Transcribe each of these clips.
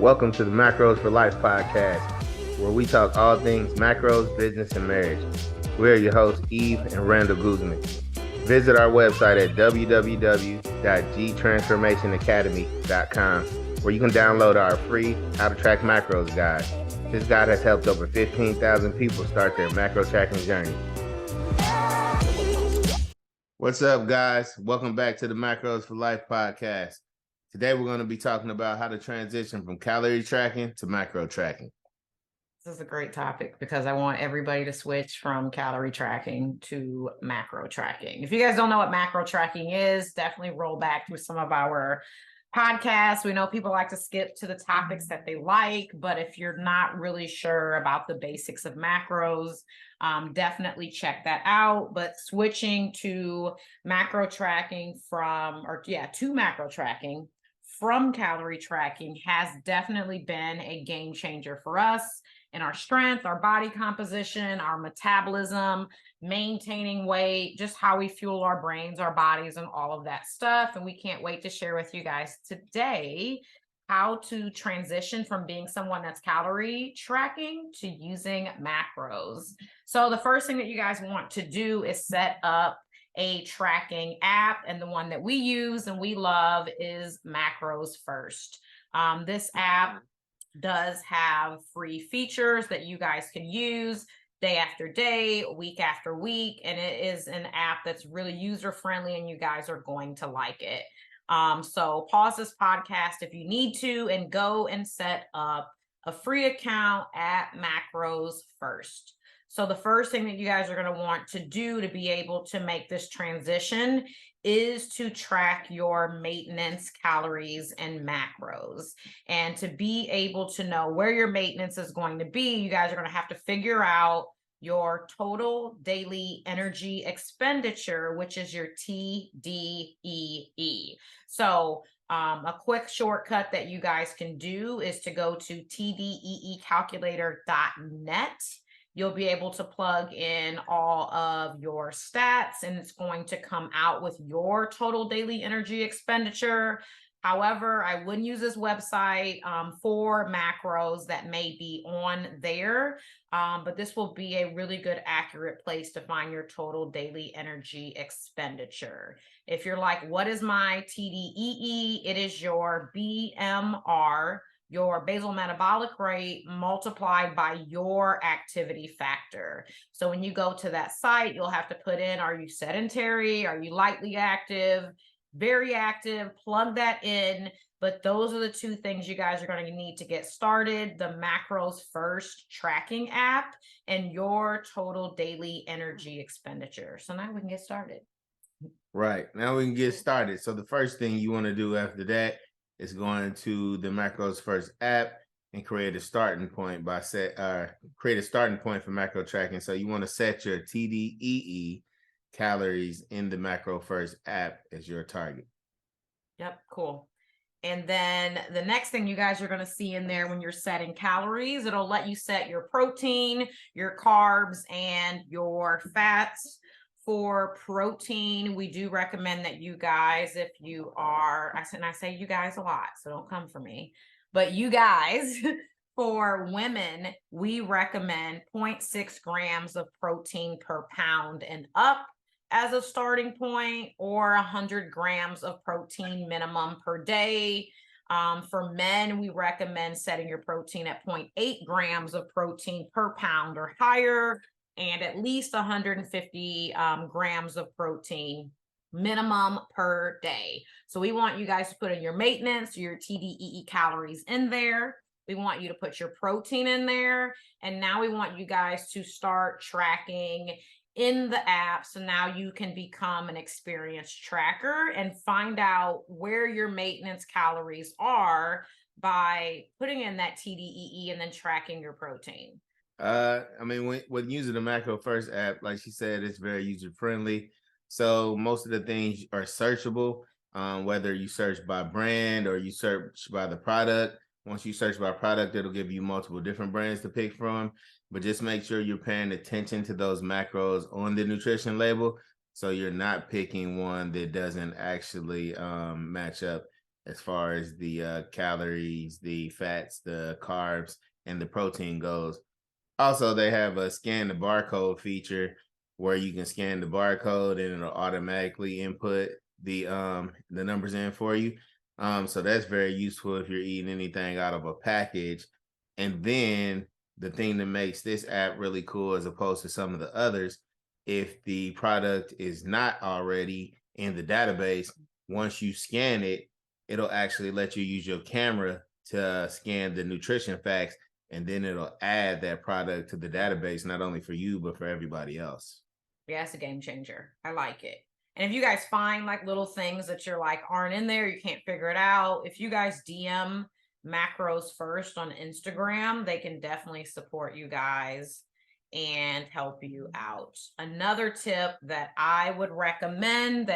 Welcome to the Macros for Life podcast, where we talk all things macros, business, and marriage. We're your hosts, Eve and Randall Guzman. Visit our website at www.gtransformationacademy.com, where you can download our free How to Track Macros guide. This guide has helped over 15,000 people start their macro tracking journey. What's up, guys? Welcome back to the Macros for Life podcast. Today, we're going to be talking about how to transition from calorie tracking to macro tracking. This is a great topic because I want everybody to switch from calorie tracking to macro tracking. If you guys don't know what macro tracking is, definitely roll back through some of our podcasts. We know people like to skip to the topics that they like, but if you're not really sure about the basics of macros, definitely check that out. But switching to macro tracking to macro tracking from calorie tracking has definitely been a game changer for us in our strength, our body composition, our metabolism, maintaining weight, just how we fuel our brains, our bodies, and all of that stuff. And we can't wait to share with you guys today how to transition from being someone that's calorie tracking to using macros. So the first thing that you guys want to do is set up a tracking app, and the one that we use and we love is Macros First. This app does have free features that you guys can use day after day, week after week, and it is an app that's really user friendly and you guys are going to like it. So pause this podcast if you need to and go and set up a free account at Macros First. So the first thing that you guys are going to want to do to be able to make this transition is to track your maintenance calories and macros. And to be able to know where your maintenance is going to be, you guys are going to have to figure out your total daily energy expenditure, which is your TDEE. So a quick shortcut that you guys can do is to go to tdeecalculator.net. You'll be able to plug in all of your stats and it's going to come out with your total daily energy expenditure. However, I wouldn't use this website for macros that may be on there, but this will be a really good, accurate place to find your total daily energy expenditure. If you're like, what is my TDEE? It is your BMR, your basal metabolic rate multiplied by your activity factor. So when you go to that site, you'll have to put in, are you sedentary? Are you lightly active? Very active? Plug that in. But those are the two things you guys are going to need to get started: the Macros First tracking app and your total daily energy expenditure. So now we can get started. Right. Now we can get started. So the first thing you want to do after that is going to the Macros First app and create a starting point create a starting point for macro tracking. So you want to set your TDEE calories in the Macro First app as your target. Yep, cool. And then the next thing you guys are going to see in there when you're setting calories, it'll let you set your protein, your carbs, and your fats. For protein, we do recommend that you guys, if you are, I say you guys a lot, so don't come for me, but you guys, for women, we recommend 0.6 grams of protein per pound and up as a starting point, or 100 grams of protein minimum per day. For men, we recommend setting your protein at 0.8 grams of protein per pound or higher, and at least 150 grams of protein minimum per day. So we want you guys to put in your maintenance, your TDEE calories in there. We want you to put your protein in there. And now we want you guys to start tracking in the app. So now you can become an experienced tracker and find out where your maintenance calories are by putting in that TDEE and then tracking your protein. When using the Macro First app, like she said, it's very user friendly. So most of the things are searchable, whether you search by brand or you search by the product. Once you search by product, it'll give you multiple different brands to pick from. But just make sure you're paying attention to those macros on the nutrition label, so you're not picking one that doesn't actually match up. as far as the calories, the fats, the carbs, and the protein goes. Also, they have a scan the barcode feature where you can scan the barcode and it'll automatically input the numbers in for you. So that's very useful if you're eating anything out of a package. And then the thing that makes this app really cool as opposed to some of the others, if the product is not already in the database, once you scan it, it'll actually let you use your camera to scan the nutrition facts, and then it'll add that product to the database, not only for you, but for everybody else. Yeah, it's a game changer. I like it. And if you guys find like little things that you're like aren't in there, you can't figure it out, if you guys DM Macros First on Instagram, they can definitely support you guys and help you out. Another tip that I would recommend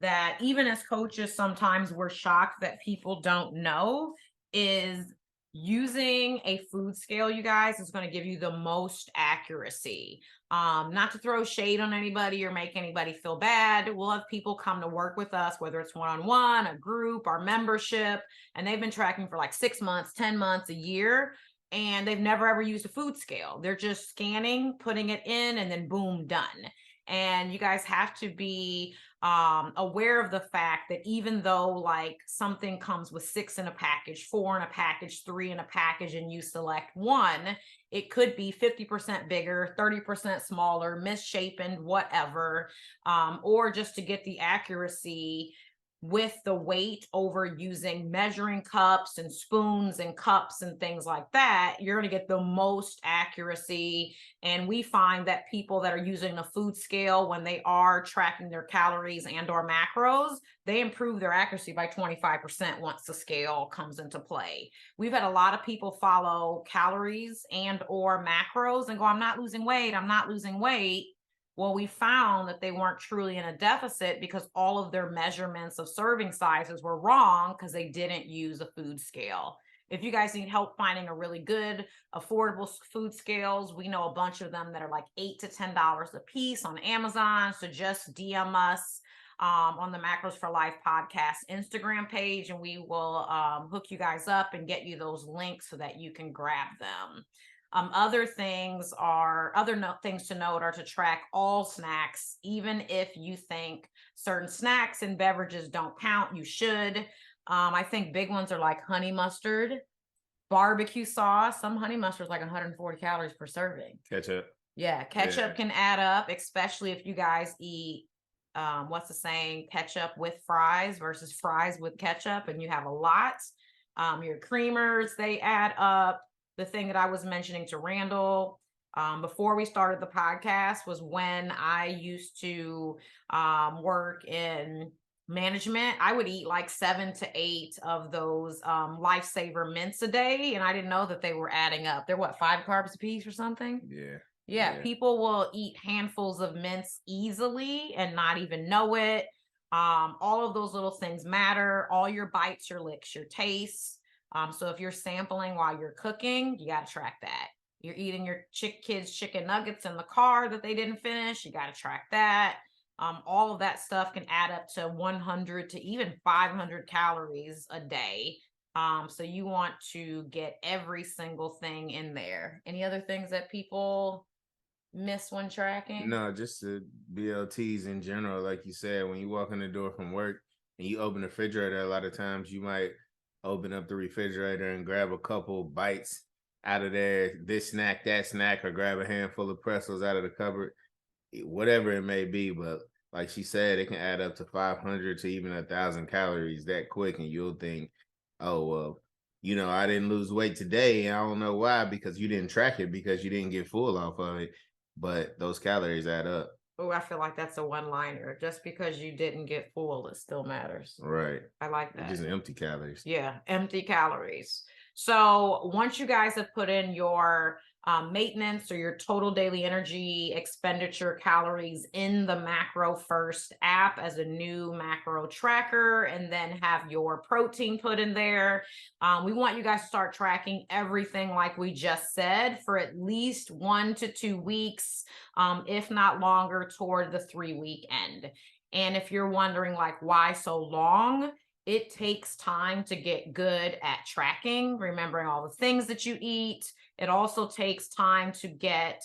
that even as coaches, sometimes we're shocked that people don't know is using a food scale, you guys, is going to give you the most accuracy. Not to throw shade on anybody or make anybody feel bad. We'll have people come to work with us, whether it's one-on-one, a group, our membership, and they've been tracking for like 6 months, 10 months, a year, and they've never ever used a food scale. They're just scanning, putting it in, and then boom, done. And you guys have to be aware of the fact that even though like something comes with 6 in a package, 4 in a package, 3 in a package, and you select one, it could be 50% bigger, 30% smaller, misshapen, whatever, or just to get the accuracy with the weight over using measuring cups and spoons and cups and things like that, you're going to get the most accuracy. And we find that people that are using a food scale, when they are tracking their calories and or macros, they improve their accuracy by 25% once the scale comes into play. We've had a lot of people follow calories and or macros and go, I'm not losing weight, I'm not losing weight. Well, we found that they weren't truly in a deficit because all of their measurements of serving sizes were wrong because they didn't use a food scale. If you guys need help finding a really good, affordable food scales, we know a bunch of them that are like $8 to $10 a piece on Amazon. So just DM us on the Macros for Life podcast Instagram page, and we will hook you guys up and get you those links so that you can grab them. Other things to note are to track all snacks, even if you think certain snacks and beverages don't count, you should. I think big ones are like honey mustard, barbecue sauce. Some honey mustard is like 140 calories per serving. Ketchup. Yeah, ketchup can add up, especially if you guys eat, what's the saying, ketchup with fries versus fries with ketchup, and you have a lot. Your creamers, they add up. The thing that I was mentioning to Randall before we started the podcast was when I used to work in management, I would eat like 7 to 8 of those Lifesaver mints a day, and I didn't know that they were adding up. They're what, 5 carbs a piece or something? Yeah, people will eat handfuls of mints easily and not even know it. All of those little things matter. All your bites, your licks, your tastes. So if you're sampling while you're cooking, you got to track that. You're eating your kids' chicken nuggets in the car that they didn't finish, you got to track that. All of that stuff can add up to 100 to even 500 calories a day. So you want to get every single thing in there. Any other things that people miss when tracking? No, just the BLTs in general. Like you said, when you walk in the door from work and you open the refrigerator, a lot of times you might open up the refrigerator and grab a couple bites out of there, this snack, that snack, or grab a handful of pretzels out of the cupboard, whatever it may be. But like she said, it can add up to 500 to even 1,000 calories that quick, and you'll think, oh, well, I didn't lose weight today, and I don't know why, because you didn't track it, because you didn't get full off of it. But those calories add up. Oh, I feel like that's a one-liner. Just because you didn't get full, it still matters. Right. I like that. Just empty calories. Yeah, empty calories. So once you guys have put in your maintenance or your total daily energy expenditure calories in the Macro First app as a new macro tracker, and then have your protein put in there, we want you guys to start tracking everything like we just said for at least 1 to 2 weeks, if not longer, toward the 3-week end. And if you're wondering like why so long, it takes time to get good at tracking, remembering all the things that you eat. It also takes time to get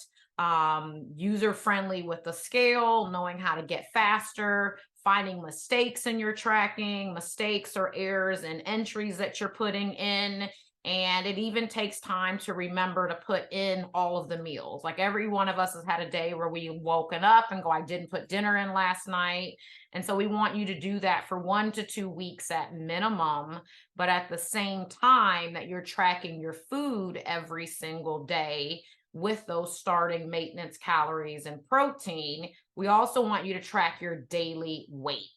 user friendly with the scale, knowing how to get faster, finding mistakes in your tracking, mistakes or errors and entries that you're putting in. And it even takes time to remember to put in all of the meals. Like every one of us has had a day where we woken up and go, I didn't put dinner in last night. And so we want you to do that for 1 to 2 weeks at minimum. But at the same time that you're tracking your food every single day with those starting maintenance calories and protein, we also want you to track your daily weight.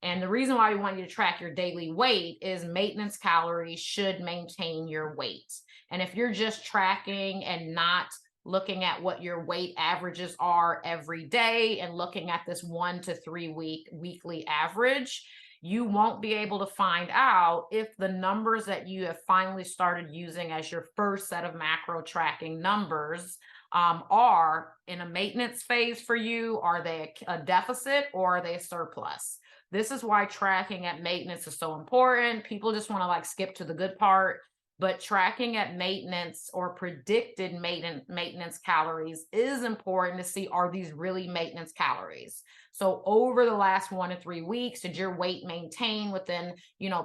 And the reason why we want you to track your daily weight is maintenance calories should maintain your weight. And if you're just tracking and not looking at what your weight averages are every day and looking at this 1 to 3 weekly average, you won't be able to find out if the numbers that you have finally started using as your first set of macro tracking numbers are in a maintenance phase for you. Are they a deficit or are they a surplus? This is why tracking at maintenance is so important. People just want to like skip to the good part, but tracking at maintenance or predicted maintenance calories is important to see, are these really maintenance calories? So over the last 1 to 3 weeks, did your weight maintain within,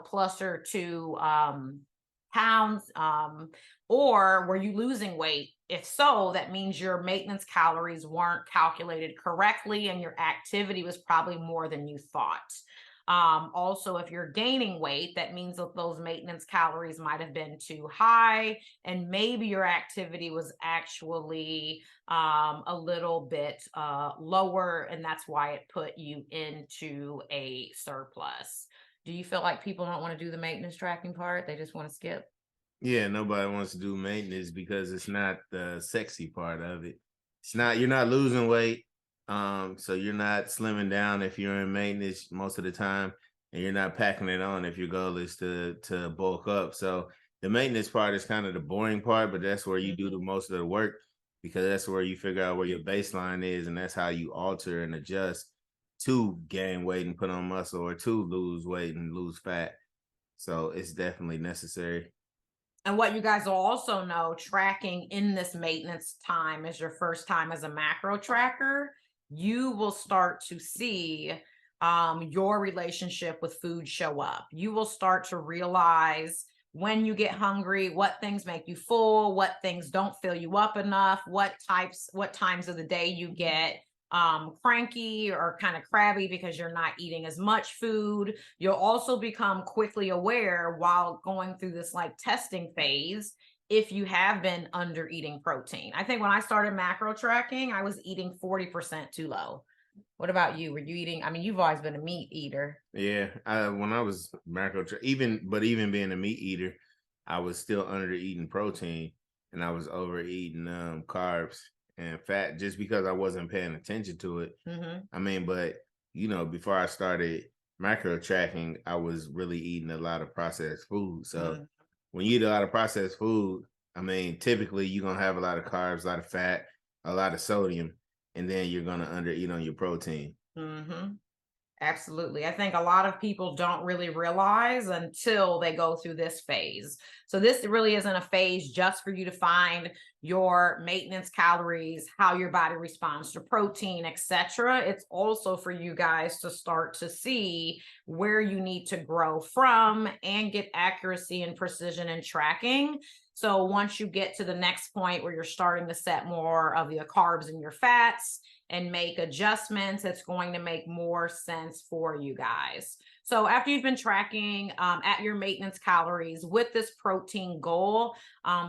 plus or 2 pounds? Or were you losing weight? If so, that means your maintenance calories weren't calculated correctly and your activity was probably more than you thought. Also, if you're gaining weight, that means that those maintenance calories might have been too high, and maybe your activity was actually a little bit lower, and that's why it put you into a surplus. Do you feel like people don't want to do the maintenance tracking part? They just want to skip? Yeah, nobody wants to do maintenance because it's not the sexy part of it. It's not, you're not losing weight. So you're not slimming down if you're in maintenance most of the time, and you're not packing it on if your goal is to bulk up. So the maintenance part is kind of the boring part, but that's where you do the most of the work, because that's where you figure out where your baseline is, and that's how you alter and adjust to gain weight and put on muscle, or to lose weight and lose fat. So it's definitely necessary. And what you guys will also know, tracking in this maintenance time as your first time as a macro tracker, you will start to see your relationship with food show up. You will start to realize when you get hungry, what things make you full, what things don't fill you up enough, what times of the day you get cranky or kind of crabby because you're not eating as much food. You'll also become quickly aware while going through this like testing phase if you have been under eating protein. I think when I started macro tracking, I was eating 40% too low. What about you? Were you eating? I mean, you've always been a meat eater. Yeah, when I was even being a meat eater, I was still under eating protein, and I was overeating carbs and fat just because I wasn't paying attention to it. I mean, but before I started macro tracking, I was really eating a lot of processed food. So when you eat a lot of processed food, I mean, typically you're gonna have a lot of carbs, a lot of fat, a lot of sodium, and then you're gonna undereat on your protein. Absolutely. I think a lot of people don't really realize until they go through this phase. So this really isn't a phase just for you to find your maintenance calories, how your body responds to protein, etc. It's also for you guys to start to see where you need to grow from and get accuracy and precision in tracking. So once you get to the next point where you're starting to set more of your carbs and your fats and make adjustments, it's going to make more sense for you guys. So after you've been tracking at your maintenance calories with this protein goal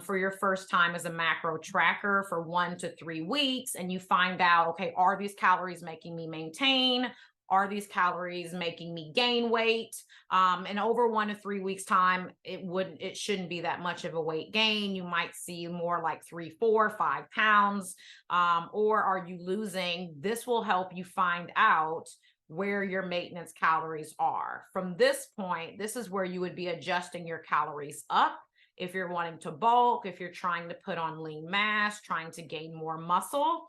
for your first time as a macro tracker for 1 to 3 weeks, and you find out, okay, are these calories making me maintain? Are these calories making me gain weight? And over 1 to 3 weeks time, it shouldn't be that much of a weight gain. You might see more like 3, 4, 5 pounds. Or are you losing? This will help you find out where your maintenance calories are. From this point, this is where you would be adjusting your calories up if you're wanting to bulk, if you're trying to put on lean mass, trying to gain more muscle,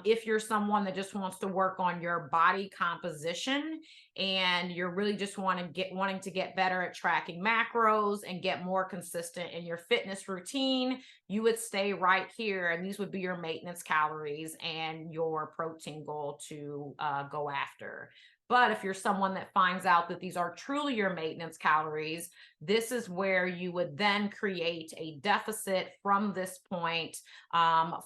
if you're someone that just wants to work on your body composition and you're really just wanting to get better at tracking macros and get more consistent in your fitness routine, you would stay right here, and these would be your maintenance calories and your protein goal to go after. But if you're someone that finds out that these are truly your maintenance calories, this is where you would then create a deficit from this point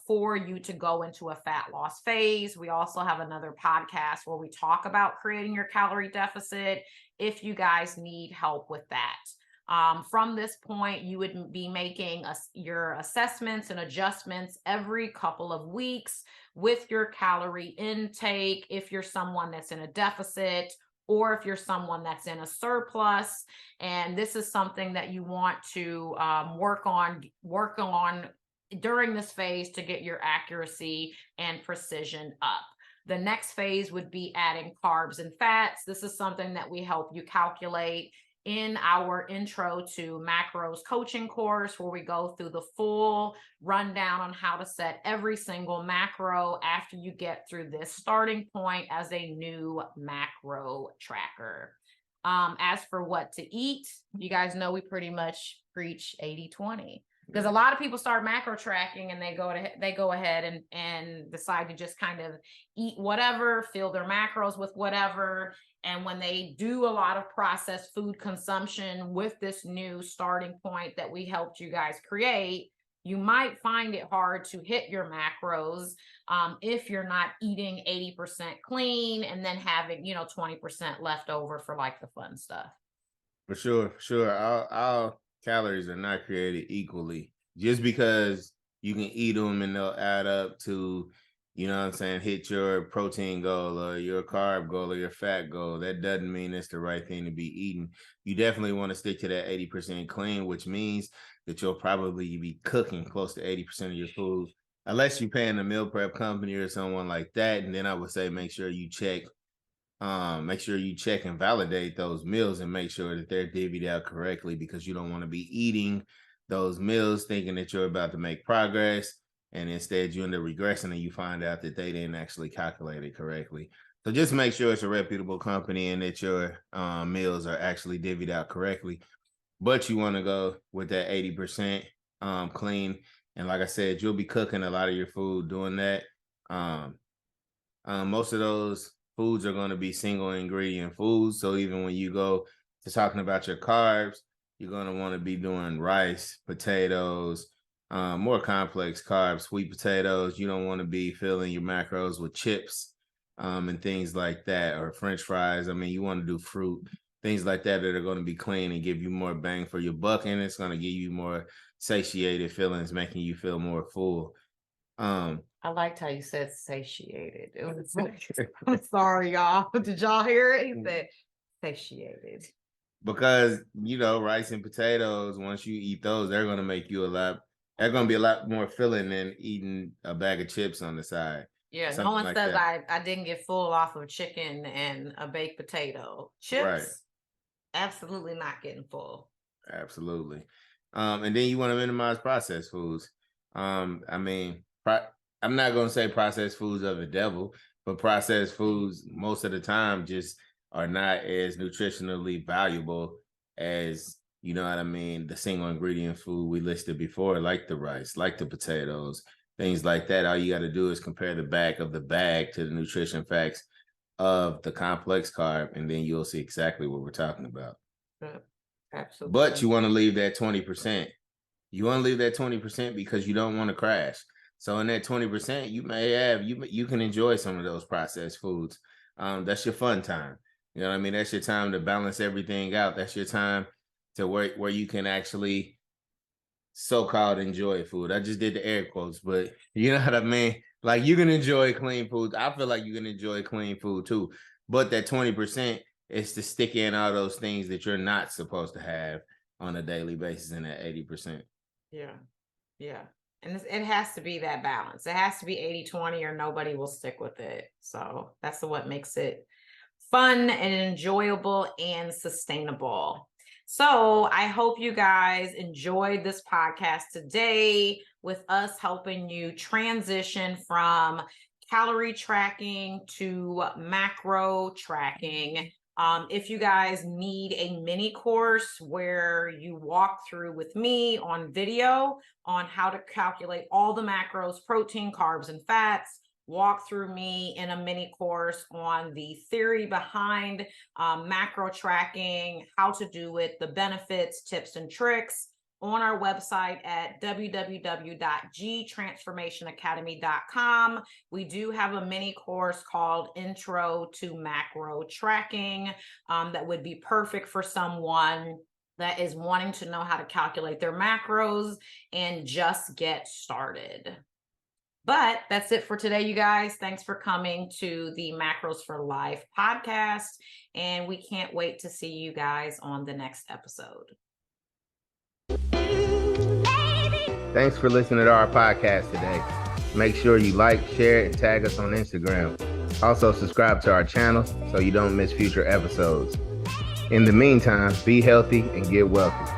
for you to go into a fat loss phase. We also have another podcast where we talk about creating your calorie deficit if you guys need help with that. From this point, you would be making your assessments and adjustments every couple of weeks with your calorie intake if you're someone that's in a deficit or if you're someone that's in a surplus. And this is something that you want to work on during this phase to get your accuracy and precision up. The next phase would be adding carbs and fats. This is something that we help you calculate in our intro to macros coaching course, where we go through the full rundown on how to set every single macro after you get through this starting point as a new macro tracker. As for what to eat, you guys know we pretty much preach 80-20. Because a lot of people start macro tracking and they go ahead and decide to just kind of eat whatever, fill their macros with whatever. And when they do a lot of processed food consumption with this new starting point that we helped you guys create, you might find it hard to hit your macros if you're not eating 80% clean and then having, 20% left over for like the fun stuff. For sure. Our calories are not created equally. Just because you can eat them and they'll add up to, hit your protein goal or your carb goal or your fat goal, that doesn't mean it's the right thing to be eating. You definitely want to stick to that 80% clean, which means that you'll probably be cooking close to 80% of your food, unless you're paying a meal prep company or someone like that. And then I would say make sure you check and validate those meals and make sure that they're divvied out correctly, because you don't want to be eating those meals thinking that you're about to make progress, and instead you end up regressing and you find out that they didn't actually calculate it correctly. So just make sure it's a reputable company and that your meals are actually divvied out correctly. But you want to go with that 80% clean. And like I said, you'll be cooking a lot of your food doing that. Most of those foods are going to be single ingredient foods. So even when you go to talking about your carbs, you're going to want to be doing rice, potatoes, more complex carbs, sweet potatoes. You don't want to be filling your macros with chips and things like that, or French fries. I mean, you want to do fruit, things like that are going to be clean and give you more bang for your buck, and it's going to give you more satiated feelings, making you feel more full. I liked how you said satiated. It was like, I'm sorry, y'all. Did y'all hear it? He said satiated. Because, rice and potatoes, once you eat those, they're going to make you they're going to be a lot more filling than eating a bag of chips on the side. Yeah, no one says I didn't get full off of chicken and a baked potato. Chips, right. Absolutely not getting full. Absolutely. And then you want to minimize processed foods. I'm not going to say processed foods are the devil, but processed foods most of the time just are not as nutritionally valuable as, the single ingredient food we listed before, like the rice, like the potatoes, things like that. All you got to do is compare the back of the bag to the nutrition facts of the complex carb, and then you'll see exactly what we're talking about. Absolutely. But you want to leave that 20%. You want to leave that 20% because you don't want to crash. So in that 20%, you may have, you can enjoy some of those processed foods. That's your fun time. You know what I mean? That's your time to balance everything out. That's your time to where you can actually so-called enjoy food. I just did the air quotes, but you know what I mean? Like, you can enjoy clean food. I feel like you can enjoy clean food too. But that 20% is to stick in all those things that you're not supposed to have on a daily basis in that 80%. Yeah. And it has to be that balance. It has to be 80-20 or nobody will stick with it. So that's what makes it fun and enjoyable and sustainable. So I hope you guys enjoyed this podcast today with us helping you transition from calorie tracking to macro tracking. If you guys need a mini course where you walk through with me on video on how to calculate all the macros, protein, carbs, and fats, walk through me in a mini course on the theory behind macro tracking, how to do it, the benefits, tips, and tricks, on our website at www.gtransformationacademy.com. We do have a mini course called Intro to Macro Tracking that would be perfect for someone that is wanting to know how to calculate their macros and just get started. But that's it for today, you guys. Thanks for coming to the Macros for Life podcast. And we can't wait to see you guys on the next episode. Thanks for listening to our podcast today. Make sure you like, share, and tag us on Instagram. Also, subscribe to our channel so you don't miss future episodes. In the meantime, be healthy and get wealthy.